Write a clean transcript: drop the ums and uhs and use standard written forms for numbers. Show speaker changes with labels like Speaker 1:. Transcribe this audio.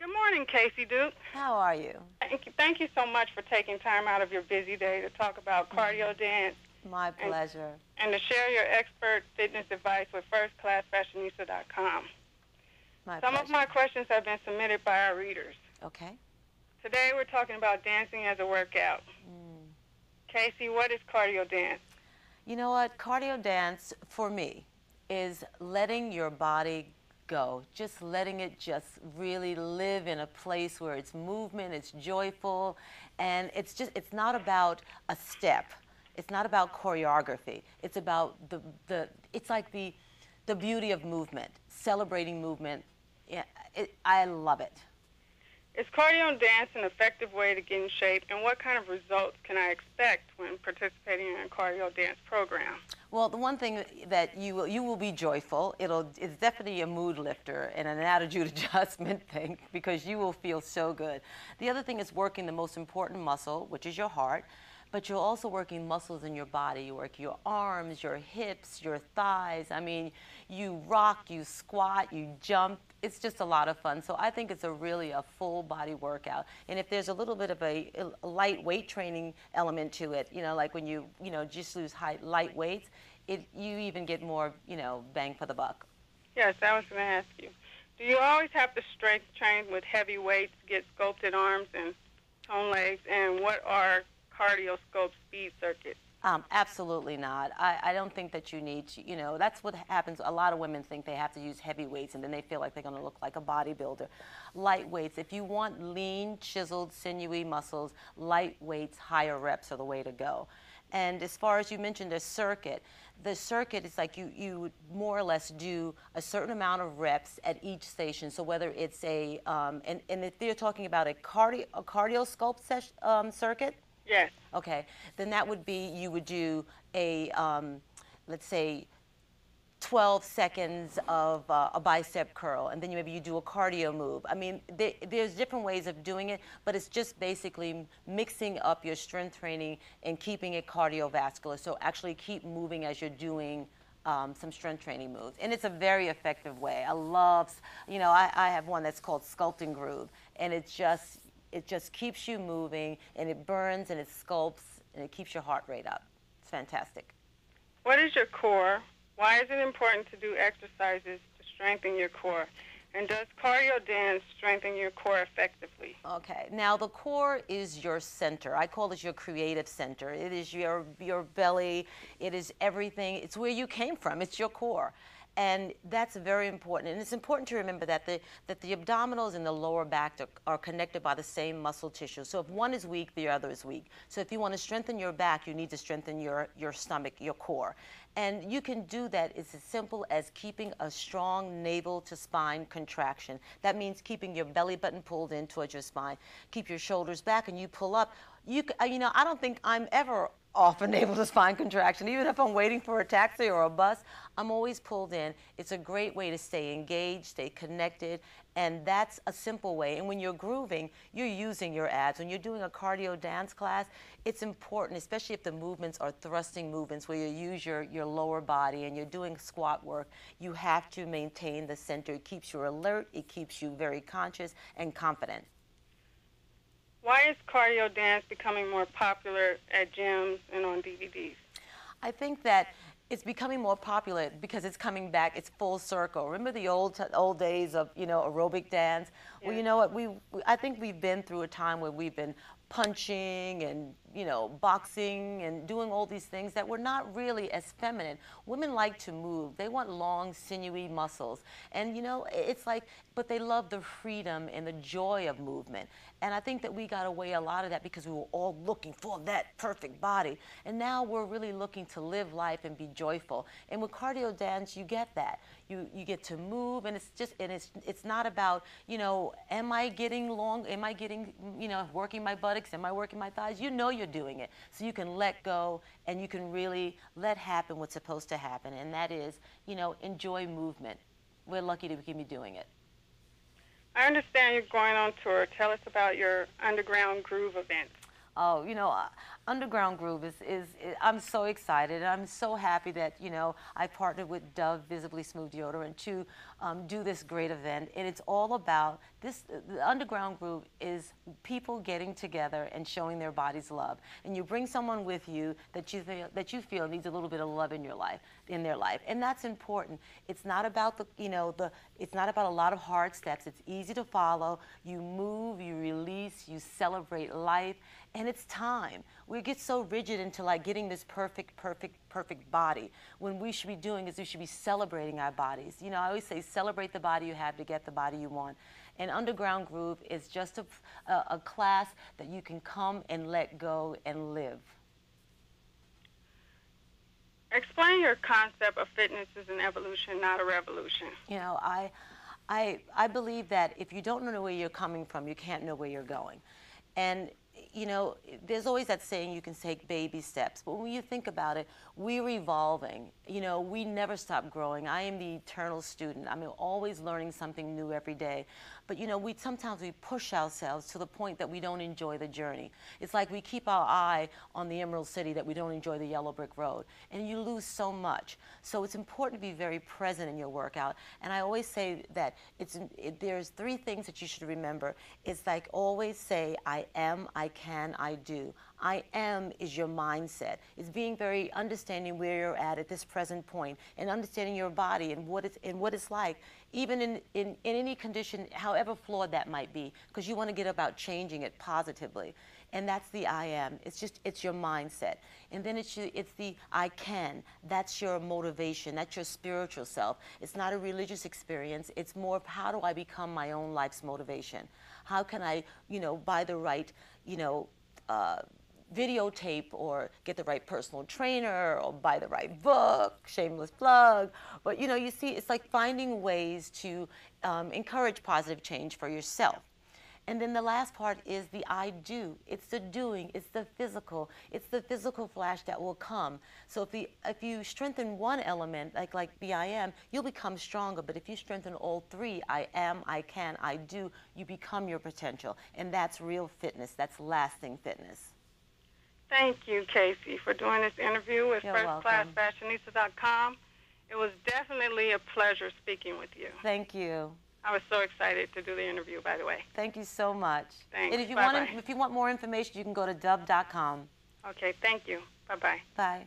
Speaker 1: Good morning, Kacy Duke.
Speaker 2: How are you?
Speaker 1: Thank you so much for taking time out of your busy day to talk about cardio dance.
Speaker 2: My pleasure.
Speaker 1: And to share your expert fitness advice with firstclassfashionista.com. Some of my questions have been submitted by our readers.
Speaker 2: Okay.
Speaker 1: Today we're talking about dancing as a workout. Kacy, what is cardio dance?
Speaker 2: You know what? Cardio dance, for me, is letting your body go. Just letting it just really live in a place where it's movement, it's joyful, and it's not about a step. It's not about choreography. It's about it's like the beauty of movement, celebrating movement. Yeah, I love it.
Speaker 1: Is cardio dance an effective way to get in shape, and what kind of results can I expect when participating in a cardio dance program?
Speaker 2: Well, the one thing that you will be joyful. It's definitely a mood lifter and an attitude adjustment thing because you will feel so good. The other thing is working the most important muscle, which is your heart, but you're also working muscles in your body. You work your arms, your hips, your thighs. I mean, you rock, you squat, you jump. It's just a lot of fun. So I think it's really a full body workout. And if there's a little bit of a light weight training element to it, like when you just lose light weights, you even get more, bang for the buck.
Speaker 1: Yes, I was going to ask you. Do you always have to strength train with heavy weights to get sculpted arms and toned legs? And what are cardio sculpt speed circuits?
Speaker 2: Absolutely not. I don't think that you need to, that's what happens. A lot of women think they have to use heavy weights and then they feel like they're going to look like a bodybuilder. Light weights, if you want lean, chiseled, sinewy muscles, light weights, higher reps are the way to go. And as far as you mentioned the circuit is like you would more or less do a certain amount of reps at each station. So whether it's and if you're talking about a cardio sculpt circuit,
Speaker 1: yes.
Speaker 2: Okay, then that would be you would do a, let's say, 12 seconds of a bicep curl, and then maybe you do a cardio move. I mean, there's different ways of doing it, but it's just basically mixing up your strength training and keeping it cardiovascular. So actually keep moving as you're doing some strength training moves. And it's a very effective way. I love, I have one that's called Sculpting Groove, and it just keeps you moving, and it burns, and it sculpts, and it keeps your heart rate up. It's fantastic.
Speaker 1: What is your core? Why is it important to do exercises to strengthen your core? And does cardio dance strengthen your core effectively?
Speaker 2: Okay. Now, the core is your center. I call it your creative center. It is your belly. It is everything. It's where you came from. It's your core. And that's very important. And it's important to remember that the abdominals and the lower back are connected by the same muscle tissue. So if one is weak, the other is weak. So if you want to strengthen your back, you need to strengthen your stomach, your core. And you can do that. It's as simple as keeping a strong navel to spine contraction. That means keeping your belly button pulled in towards your spine. Keep your shoulders back and you pull up. I don't think I'm ever off a navel to spine contraction. Even if I'm waiting for a taxi or a bus, I'm always pulled in. It's a great way to stay engaged, stay connected, and that's a simple way. And when you're grooving, you're using your abs. When you're doing a cardio dance class, it's important, especially if the movements are thrusting movements where you use your lower body and you're doing squat work, you have to maintain the center. It keeps you alert, it keeps you very conscious and confident.
Speaker 1: Why is cardio dance becoming more popular at gyms and on DVDs?
Speaker 2: I think that it's becoming more popular because it's coming back. It's full circle. Remember the old days of aerobic dance? Yes. Well, you know what? I think we've been through a time where we've been punching and boxing and doing all these things that were not really as feminine. Women like to move. They want long, sinewy muscles. And it's like, but they love the freedom and the joy of movement. And I think that we got away a lot of that because we were all looking for that perfect body. And now we're really looking to live life and be joyful. And with cardio dance, you get that. You get to move, and it's not about, am I getting long? Am I getting, working my buttocks? Am I working my thighs? You're doing it. So you can let go and you can really let happen what's supposed to happen. And that is, enjoy movement. We're lucky that we can be doing it.
Speaker 1: I understand you're going on tour. Tell us about your underground groove events.
Speaker 2: Oh, Underground Groove I'm so excited. I'm so happy that, you know, I partnered with Dove Visibly Smooth Deodorant to do this great event. And it's all about this. The Underground Groove is people getting together and showing their bodies love. And you bring someone with you that you feel needs a little bit of love in your life, in their life. And that's important. It's not about it's not about a lot of hard steps. It's easy to follow. You move, you release, you celebrate life. And it's time. We get so rigid into like getting this perfect body. When we should be doing is we should be celebrating our bodies. You know, I always say celebrate the body you have to get the body you want. And Underground Groove is just a class that you can come and let go and live.
Speaker 1: Explain your concept of fitness as an evolution, not a revolution.
Speaker 2: You know, I believe that if you don't know where you're coming from, you can't know where you're going. And you know, there's always that saying you can take baby steps, but when you think about it, we're evolving. You know, we never stop growing. I am the eternal student. I'm always learning something new every day. But you know, sometimes we push ourselves to the point that we don't enjoy the journey. It's like we keep our eye on the Emerald City that we don't enjoy the yellow brick road, and you lose so much. So it's important to be very present in your workout. And I always say that there's 3 things that you should remember. It's like always say, I am, I can, I do. I am is your mindset. It's being very understanding where you're at this present point, and understanding your body and what it's like, even in any condition, however flawed that might be, because you want to get about changing it positively. And that's the I am. It's your mindset. And then it's the I can. That's your motivation. That's your spiritual self. It's not a religious experience. It's more of how do I become my own life's motivation? How can I, you know, buy the right, you know, videotape or get the right personal trainer or buy the right book, shameless plug. But you know, you see, it's like finding ways to encourage positive change for yourself. And then the last part is the I do. It's the doing, it's the physical flash that will come. So if you strengthen one element, like the I am, you'll become stronger. But if you strengthen all 3, I am, I can, I do, you become your potential. And that's real fitness, that's lasting fitness.
Speaker 1: Thank you, Kacy, for doing this interview with
Speaker 2: You're
Speaker 1: FirstClassFashionista.com. It was definitely a pleasure speaking with you.
Speaker 2: Thank you.
Speaker 1: I was so excited to do the interview, by the way.
Speaker 2: Thank you so much.
Speaker 1: Thanks.
Speaker 2: And if you
Speaker 1: Bye-bye.
Speaker 2: want more information, you can go to dove.com.
Speaker 1: Okay, thank you. Bye-bye.
Speaker 2: Bye.